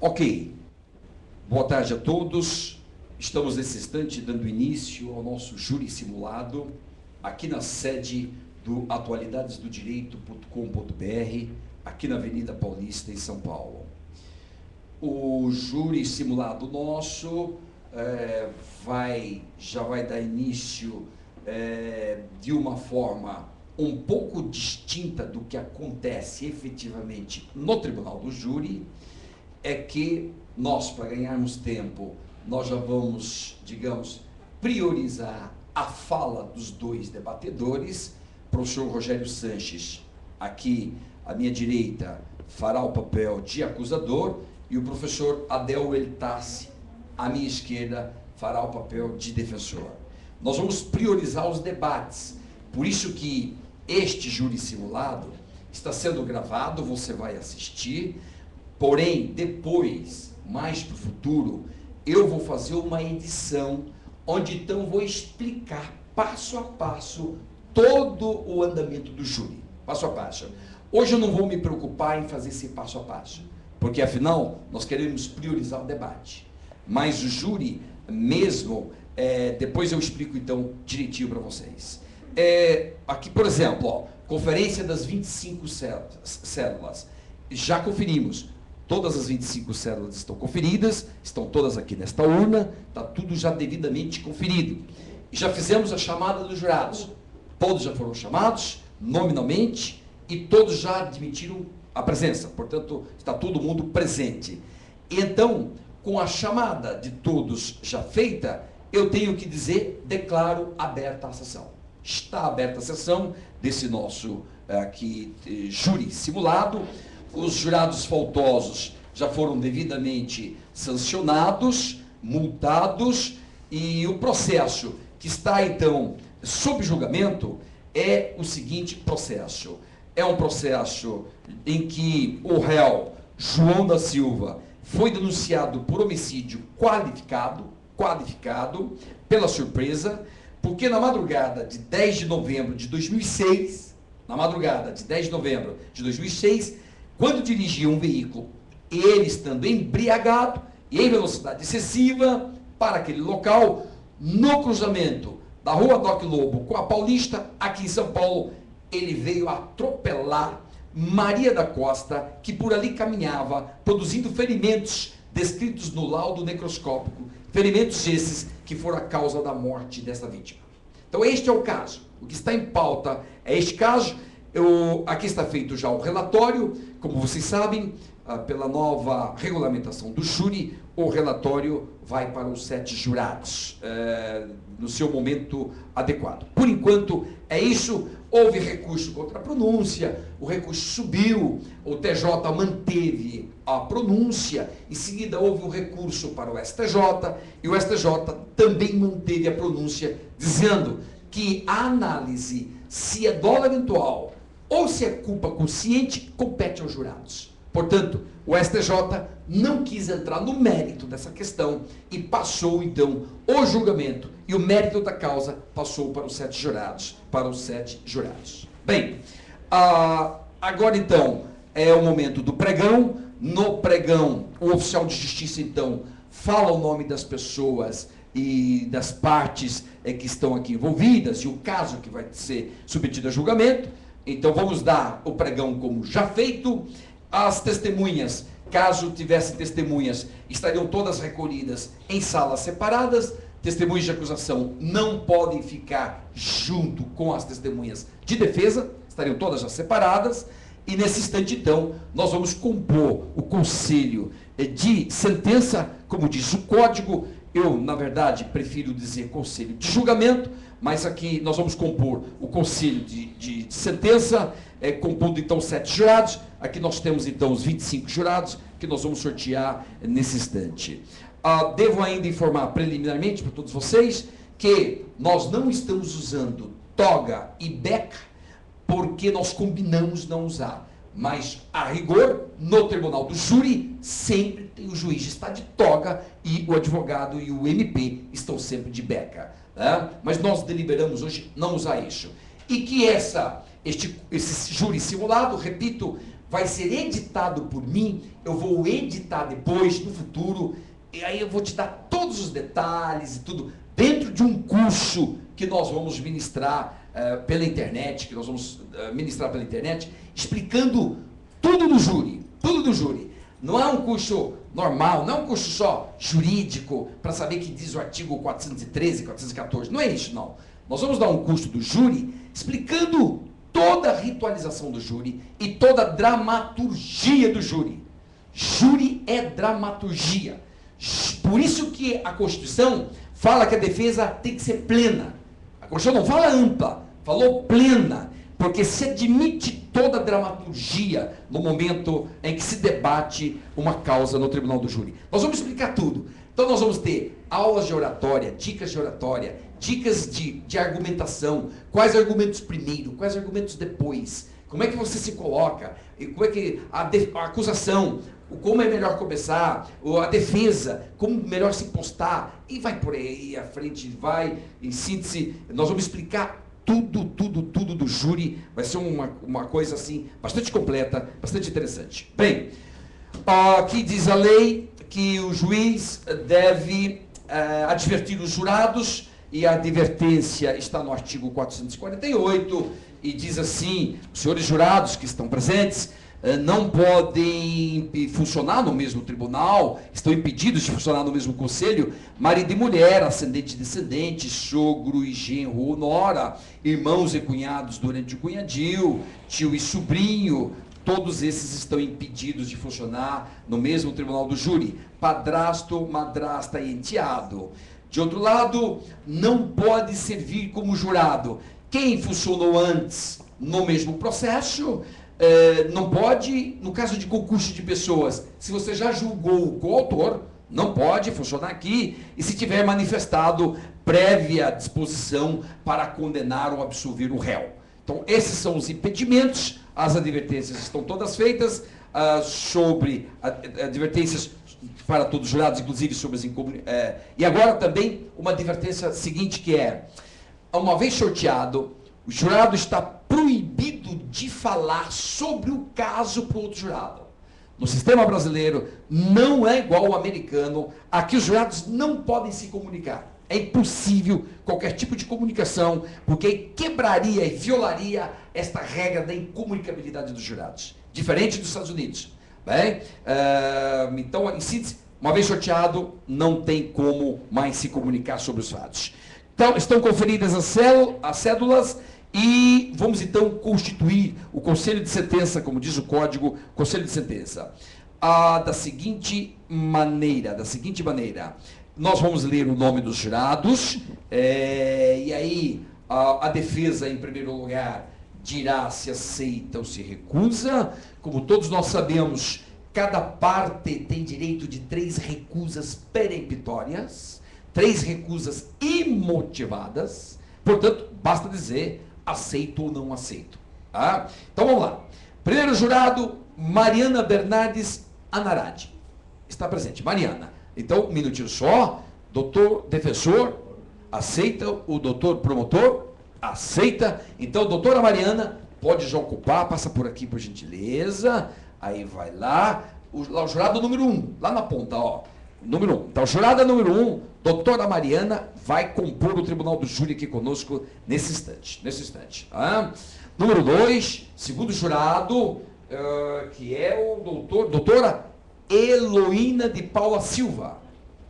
Ok, boa tarde a todos. Estamos nesse instante dando início ao nosso júri simulado, aqui na sede do atualidadesdodireito.com.br, aqui na Avenida Paulista, em São Paulo. O júri simulado nosso já vai dar início de uma forma um pouco distinta do que acontece efetivamente no tribunal do júri. É que nós, para ganharmos tempo, nós já vamos, digamos, priorizar a fala dos dois debatedores. O professor Rogério Sanches, aqui à minha direita, fará o papel de acusador, e o professor Adel Eltassi, à minha esquerda, fará o papel de defensor. Nós vamos priorizar os debates, por isso que este júri simulado está sendo gravado, você vai assistir. Porém, depois, mais para o futuro, eu vou fazer uma edição, onde então vou explicar passo a passo todo o andamento do júri, passo a passo. Hoje eu não vou me preocupar em fazer esse passo a passo, porque afinal nós queremos priorizar o debate. Mas o júri mesmo, depois eu explico então direitinho para vocês. Aqui, por exemplo, ó, conferência das 25 células, já conferimos. Todas as 25 células estão conferidas, estão todas aqui nesta urna, está tudo já devidamente conferido. E já fizemos a chamada dos jurados. Todos já foram chamados, nominalmente, e todos já admitiram a presença. Portanto, está todo mundo presente. Então, com a chamada de todos já feita, eu tenho que dizer, declaro aberta a sessão. Está aberta a sessão desse nosso aqui, júri simulado. Os jurados faltosos já foram devidamente sancionados, multados, e o processo que está, então, sob julgamento é o seguinte processo. É um processo em que o réu, João da Silva, foi denunciado por homicídio qualificado pela surpresa, porque na madrugada de 10 de novembro de 2006, quando dirigia um veículo, ele estando embriagado e em velocidade excessiva para aquele local, no cruzamento da Rua Doc Lobo com a Paulista, aqui em São Paulo, ele veio atropelar Maria da Costa, que por ali caminhava, produzindo ferimentos descritos no laudo necroscópico, ferimentos esses que foram a causa da morte dessa vítima. Então este é o caso. O que está em pauta é este caso. Aqui está feito já o relatório. Como vocês sabem, pela nova regulamentação do júri, o relatório vai para os 7 jurados, no seu momento adequado. Por enquanto, é isso. Houve recurso contra a pronúncia, o recurso subiu, o TJ manteve a pronúncia, em seguida houve um recurso para o STJ, e o STJ também manteve a pronúncia, dizendo que a análise se é dolo eventual ou se é culpa consciente, compete aos jurados. Portanto, o STJ não quis entrar no mérito dessa questão e passou, então, o julgamento e o mérito da causa passou para os 7 jurados. Bem, agora, então, é o momento do pregão. No pregão, o oficial de justiça, então, fala o nome das pessoas e das partes que estão aqui envolvidas e o caso que vai ser submetido a julgamento. Então, vamos dar o pregão como já feito. As testemunhas, caso tivesse testemunhas, estariam todas recolhidas em salas separadas. Testemunhas de acusação não podem ficar junto com as testemunhas de defesa, estariam todas já separadas. E nesse instante, então, nós vamos compor o conselho de sentença, como diz o código. Eu, na verdade, prefiro dizer conselho de julgamento, mas aqui nós vamos compor o conselho de sentença, compondo então 7 jurados. Aqui nós temos então os 25 jurados, que nós vamos sortear nesse instante. Devo ainda informar preliminarmente para todos vocês que nós não estamos usando toga e beca, porque nós combinamos não usar. Mas, a rigor, no tribunal do júri, sempre tem o juiz está de toga e o advogado e o MP estão sempre de beca. Né? Mas nós deliberamos hoje não usar isso. E que esse júri simulado, repito, vai ser editado por mim, eu vou editar depois, no futuro, e aí eu vou te dar todos os detalhes e tudo, dentro de um curso que nós vamos ministrar pela internet, explicando tudo do júri, tudo do júri. Não é um curso normal, não é um curso só jurídico, para saber que diz o artigo 413, 414, não é isso, não. Nós vamos dar um curso do júri, explicando toda a ritualização do júri e toda a dramaturgia do júri. Júri é dramaturgia. Por isso que a Constituição fala que a defesa tem que ser plena. A Constituição não fala ampla, falou plena, porque se admite toda a dramaturgia no momento em que se debate uma causa no tribunal do júri. Nós vamos explicar tudo. Então nós vamos ter aulas de oratória, dicas de argumentação, quais argumentos primeiro, quais argumentos depois, como é que você se coloca, como é que a acusação, como é melhor começar, a defesa, como melhor se postar, e vai por aí à frente, vai, em síntese, nós vamos explicar tudo do júri, vai ser uma coisa assim, bastante completa, bastante interessante. Bem, aqui diz a lei que o juiz deve advertir os jurados, e a advertência está no artigo 448, e diz assim: os senhores jurados que estão presentes não podem funcionar no mesmo tribunal, estão impedidos de funcionar no mesmo conselho, marido e mulher, ascendente e descendente, sogro e genro ou nora, irmãos e cunhados durante o cunhadio, tio e sobrinho, todos esses estão impedidos de funcionar no mesmo tribunal do júri, padrasto, madrasta e enteado. De outro lado, não pode servir como jurado quem funcionou antes no mesmo processo. Não pode, no caso de concurso de pessoas, se você já julgou o coautor, não pode funcionar aqui, e se tiver manifestado prévia disposição para condenar ou absolver o réu. Então, esses são os impedimentos, as advertências estão todas feitas, sobre advertências para todos os jurados, inclusive sobre as incomunicações. E agora também uma advertência seguinte, que é, uma vez sorteado, o jurado está proibido de falar sobre o caso para o outro jurado. No sistema brasileiro não é igual ao americano, aqui os jurados não podem se comunicar. É impossível qualquer tipo de comunicação, porque quebraria e violaria esta regra da incomunicabilidade dos jurados, diferente dos Estados Unidos. Bem, então, em síntese, uma vez sorteado, não tem como mais se comunicar sobre os fatos. Então, estão conferidas as cédulas e vamos então constituir o conselho de sentença, como diz o código, conselho de sentença. Da seguinte maneira, nós vamos ler o nome dos jurados, e aí a defesa, em primeiro lugar, dirá se aceita ou se recusa. Como todos nós sabemos, cada parte tem direito de 3 recusas peremptórias, 3 recusas imotivadas, portanto, basta dizer aceito ou não aceito. Tá? Então vamos lá. Primeiro jurado, Mariana Bernardes Anaradi. Está presente. Mariana. Então, um minutinho só. Doutor defensor, aceita. O doutor promotor, aceita. Então, doutora Mariana, pode já ocupar, passa por aqui, por gentileza. Aí vai lá. O jurado número 1, lá na ponta, ó. Número 1. Então, jurada número 1, doutora Mariana, vai compor o tribunal do júri aqui conosco nesse instante. Tá? Número 2, segundo jurado, que é o doutora Heloína de Paula Silva.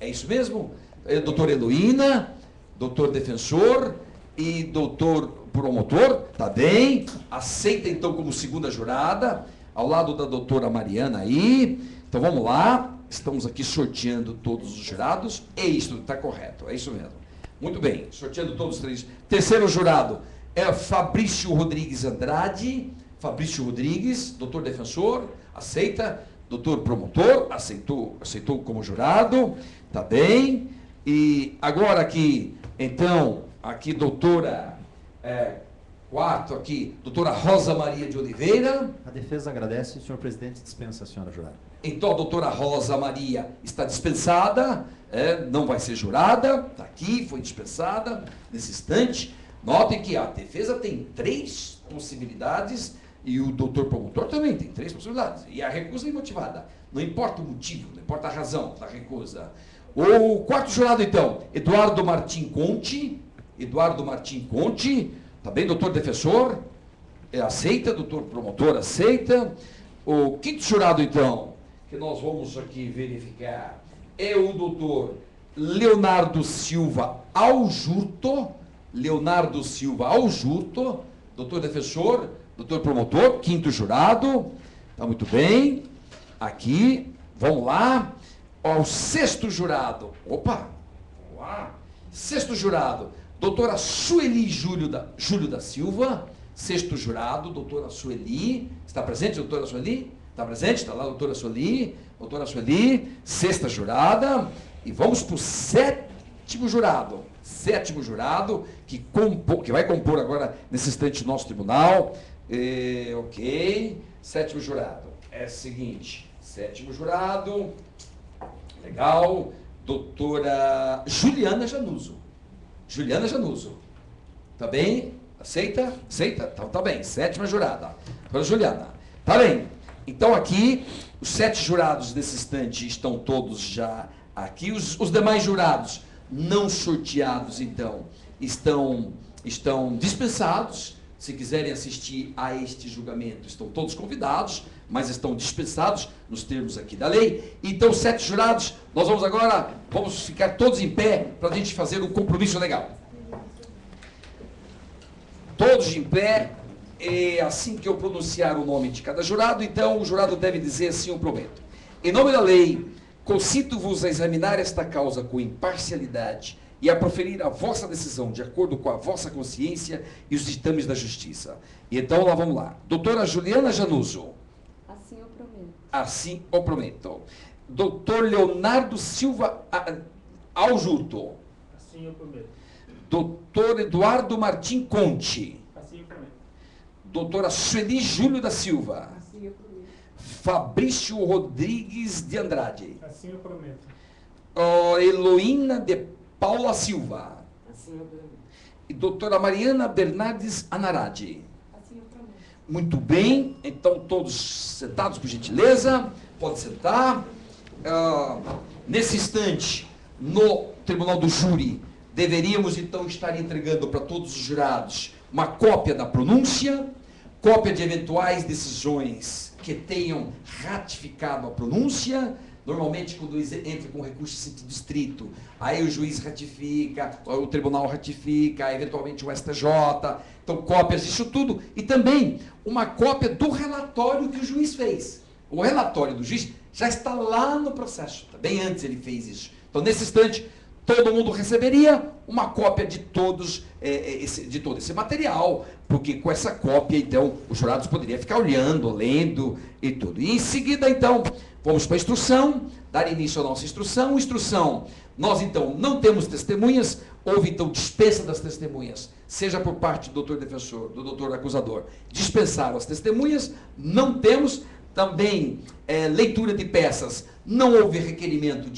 É isso mesmo? Doutora Heloína, doutor defensor e doutor promotor, tá bem? Aceita então como segunda jurada, ao lado da doutora Mariana aí. Então vamos lá, estamos aqui sorteando todos os jurados. É isso, está correto, é isso mesmo. Muito bem, sorteando todos os 3. Terceiro jurado é Fabrício Rodrigues Andrade. Fabrício Rodrigues, doutor defensor, aceita. Doutor promotor, aceitou como jurado, tá bem. E agora aqui, então, aqui doutora, quarto aqui, doutora Rosa Maria de Oliveira. A defesa agradece, senhor presidente, dispensa a senhora jurada. Então a doutora Rosa Maria está dispensada, não vai ser jurada, está aqui, foi dispensada nesse instante. Notem que a defesa tem 3 possibilidades E o doutor promotor também tem 3 possibilidades. E a recusa é imotivada. Não importa o motivo, não importa a razão da recusa. O quarto jurado, então, Eduardo Martim Conte. Eduardo Martim Conte. Tá bem, doutor defensor? Aceita, doutor promotor, aceita. O quinto jurado, então, que nós vamos aqui verificar, é o doutor Leonardo Silva Aljurto. Leonardo Silva Aljurto, doutor defensor, doutor promotor, quinto jurado. Tá muito bem. Aqui, vamos lá. Ao sexto jurado. Opa! Vamos lá. Sexto jurado, doutora Sueli Júlio da Silva. Sexto jurado, doutora Sueli. Está presente, doutora Sueli? Está presente? Está lá, doutora Sueli. Doutora Sueli, sexta jurada. E vamos para o sétimo jurado. Sétimo jurado, que vai compor agora, nesse instante, o nosso tribunal. Ok. Sétimo jurado. É o seguinte. Sétimo jurado. Legal. Doutora Juliana Januso. Juliana Januso. Tá bem? Aceita? Aceita? Então tá bem. Sétima jurada. Doutora Juliana. Tá bem. Então aqui, os 7 jurados desse instante estão todos já aqui. Os demais jurados não sorteados, então, estão dispensados. Se quiserem assistir a este julgamento, estão todos convidados, mas estão dispensados nos termos aqui da lei. Então, 7 jurados, nós vamos ficar todos em pé para a gente fazer um compromisso legal. Todos em pé, e assim que eu pronunciar o nome de cada jurado, então o jurado deve dizer assim: eu prometo. Em nome da lei, concito-vos a examinar esta causa com imparcialidade e a proferir a vossa decisão de acordo com a vossa consciência e os ditames da justiça. E então, lá vamos lá. Doutora Juliana Januso. Assim eu prometo. Assim eu prometo. Doutor Leonardo Silva Aljurto. Assim eu prometo. Doutor Eduardo Martim Conte. Assim eu prometo. Doutora Sueli Júlio da Silva. Assim eu prometo. Fabrício Rodrigues de Andrade. Assim eu prometo. Heloína de Paula Silva. Assim eu prometo. E doutora Mariana Bernardes Anarade. Assim eu prometo. Muito bem, então todos sentados, por gentileza. Pode sentar. Nesse instante, no Tribunal do Júri, deveríamos então estar entregando para todos os jurados uma cópia da pronúncia, cópia de eventuais decisões que tenham ratificado a pronúncia. Normalmente, quando entra com recurso em sentido estrito, aí o juiz ratifica, o tribunal ratifica, eventualmente o STJ, então cópias disso tudo, e também uma cópia do relatório que o juiz fez. O relatório do juiz já está lá no processo, bem antes ele fez isso. Então, nesse instante, todo mundo receberia uma cópia de todo esse material, porque com essa cópia, então, os jurados poderiam ficar olhando, lendo e tudo. E em seguida, então, vamos para a instrução, dar início à nossa instrução. Instrução, nós, então, não temos testemunhas, houve, então, dispensa das testemunhas, seja por parte do doutor defensor, do doutor acusador, dispensaram as testemunhas, não temos também leitura de peças, não houve requerimento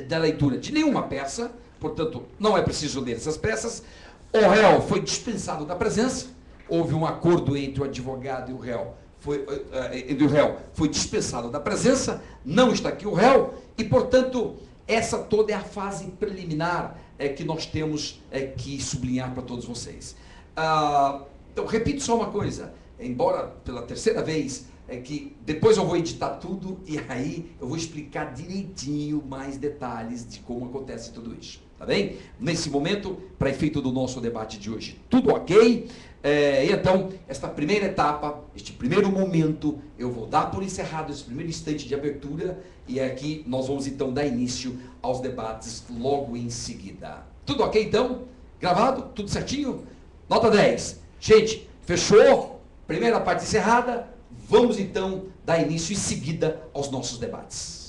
da leitura de nenhuma peça, portanto, não é preciso ler essas peças. O réu foi dispensado da presença, houve um acordo entre o advogado e o réu, foi dispensado da presença, não está aqui o réu, e, portanto, essa toda é a fase preliminar que nós temos que sublinhar para todos vocês. Então, repito só uma coisa, embora pela terceira vez, que depois eu vou editar tudo e aí eu vou explicar direitinho mais detalhes de como acontece tudo isso, tá bem? Nesse momento, para efeito do nosso debate de hoje, tudo ok? E então, esta primeira etapa, este primeiro momento, eu vou dar por encerrado esse primeiro instante de abertura e aqui nós vamos então dar início aos debates logo em seguida. Tudo ok então? Gravado? Tudo certinho? Nota 10. Gente, fechou? Primeira parte encerrada. Vamos então dar início em seguida aos nossos debates.